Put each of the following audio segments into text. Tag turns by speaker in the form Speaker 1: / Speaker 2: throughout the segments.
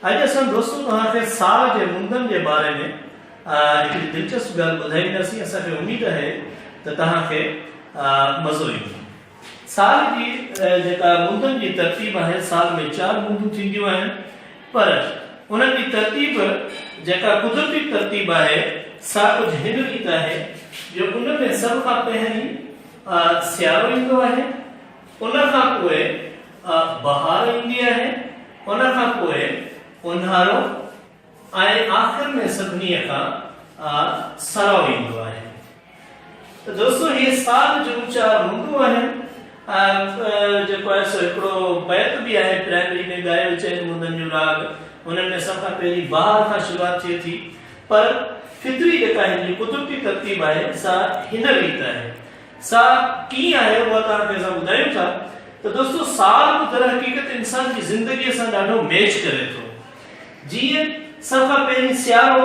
Speaker 1: आज असां दोस्तों तव्हांखे साल जे मुंदनि जे बारे में हिकिड़ी दिलचस्प ॻाल्हि ॿुधाईंदासीं। असांखे उमेद आहे त तव्हांखे मज़ो ईंदो। साल जी जेका मुंदनि जी तरतीब आहे, साल में 4 मुंदूं थींदियूं आहिनि, पर उन्हनि जी तरतीब जेका कुदरती तरतीब आहे सा कुझु हिन रीति आहे जो उन में सभ खां पहिरीं सियारो ईंदो आहे, उन खां पोइ बहार ईंदी आहे, उन खां पोइ उन्हारो ऐं आख़िर में सभिनी खां सराउ ईंदो आहे। त दोस्तों ये साल जूं 4 मुंदूं आहिनि। जेको आहे सो हिकिड़ो बैत बि आहे प्राइमरी में ॻायो चइनि मुंदनि जो राग। उन्हनि में सभ खां पहिरीं बहार खां शुरूआत थिए थी, पर फितरी जेका हिन कुदरती तरतीब आहे सा हिन रीति आहे। सा कीअं आहे उहा तव्हांखे असां ॿुधायूं था। त दोस्तों साल दर हक़ीक़त इंसान जी ज़िंदगीअ सां ॾाढो मैच करे थो। जीअं सभ खां पहिरीं सियारो,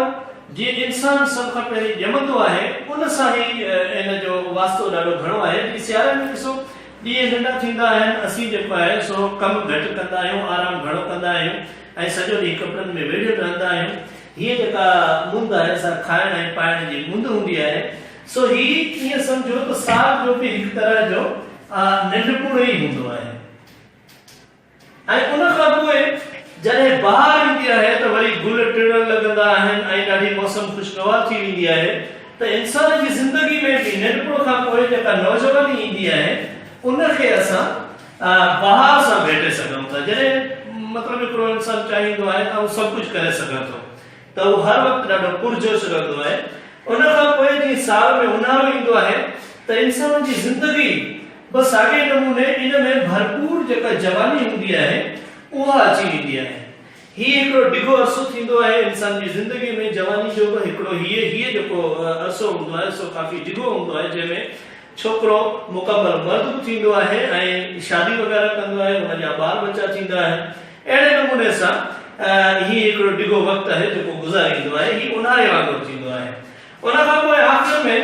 Speaker 1: जीअं इंसान सभ खां पहिरीं ॼमंदो आहे, उन सां ई इन जो वास्तो ॾाढो घणो आहे। जीअं सियारे में ॾिसो ॾींहं नंढा थींदा आहिनि, असीं जेको आहे सो कमु घटि कंदा आहियूं, आराम घणो कंदा आहियूं ऐं सॼो ॾींहुं कपिड़नि में वेठे रहंदा आहियूं। हीअ जेका मुंद आहे सा खाइण ऐं पाइण जी मुंद हूंदी आहे। सो ही ईअं सम्झो त साल जो बि हिकु तरह जो नंढपुण ई हूंदो आहे। ऐं उन खां पोइ जॾहिं बहार ईंदी आहे त वरी गुल टिणण लॻंदा आहिनि ऐं ॾाढी मौसम ख़ुशगवार थी वेंदी आहे। त इंसान जी ज़िंदगी में बि नंढपुण खां पोइ जेका नौजवानी ईंदी आहे उनखे असां बहार सां भेटे सघूं था। जॾहिं मतिलबु हिकिड़ो इंसान चाहींदो आहे त उहो सभु कुझु करे सघे थो, त उहो हर वक़्तु ॾाढो पुरजोश रहंदो आहे। उन खां पोइ जीअं साल में उन्हारो ईंदो आहे त इंसान जी ज़िंदगी बसि साॻे नमूने इन में भरपूर जेका जवानी हूंदी आहे उहा अची वेंदी आहे। हीअ हिकिड़ो डिघो अरसो थींदो आहे इंसान जी ज़िंदगी में। जवानी जो बि हिकिड़ो हीअ जेको अरसो हूंदो आहे सो काफ़ी डिघो हूंदो आहे, जंहिंमें छोकिरो मुकमल मर्द बि थींदो आहे ऐं शादी वग़ैरह कंदो आहे, हुन जा ॿार बच्चा थींदा आहिनि। अहिड़े नमूने सां हीअ हिकिड़ो डिघो वक़्तु आहे जेको गुज़ारींदो आहे। हीअ उन्हारे वांगुरु थींदो आहे। उन खां पोइ आख़िर में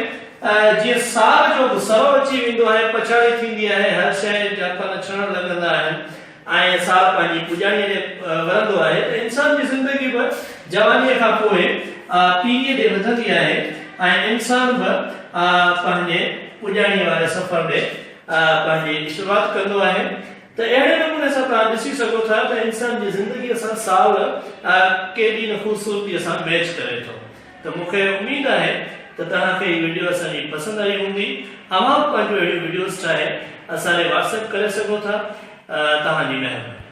Speaker 1: जीअं साल जो सरो अची वेंदो आहे, पछाड़ी थींदी आहे, हर शइ जा फल छणण लॻंदा आहिनि ऐं साल पंहिंजी पुॼाणीअ ॾे वधंदो आहे। त इंसान जी ज़िंदगी बि जवानीअ खां पोइ पीढ़ीअ ॾे वधंदी आहे ऐं इंसान बि पंहिंजे पुॼाणीअ वारे सफ़र ॾे पंहिंजी शुरूआत कंदो आहे। त अहिड़े नमूने सां तव्हां ॾिसी सघो था त इंसान जी ज़िंदगीअ सां साल केॾी न ख़ूबसूरतीअ सां मैच करे थो। त मूंखे उमेद आहे त तव्हांखे हीअ वीडियो असांजी पसंदि आई हूंदी। तव्हां पंहिंजो अहिड़ियूं वीडियोस ठाहे असांखे व्हाट्सएप करे सघो था। तव्हांजी महिरबानी।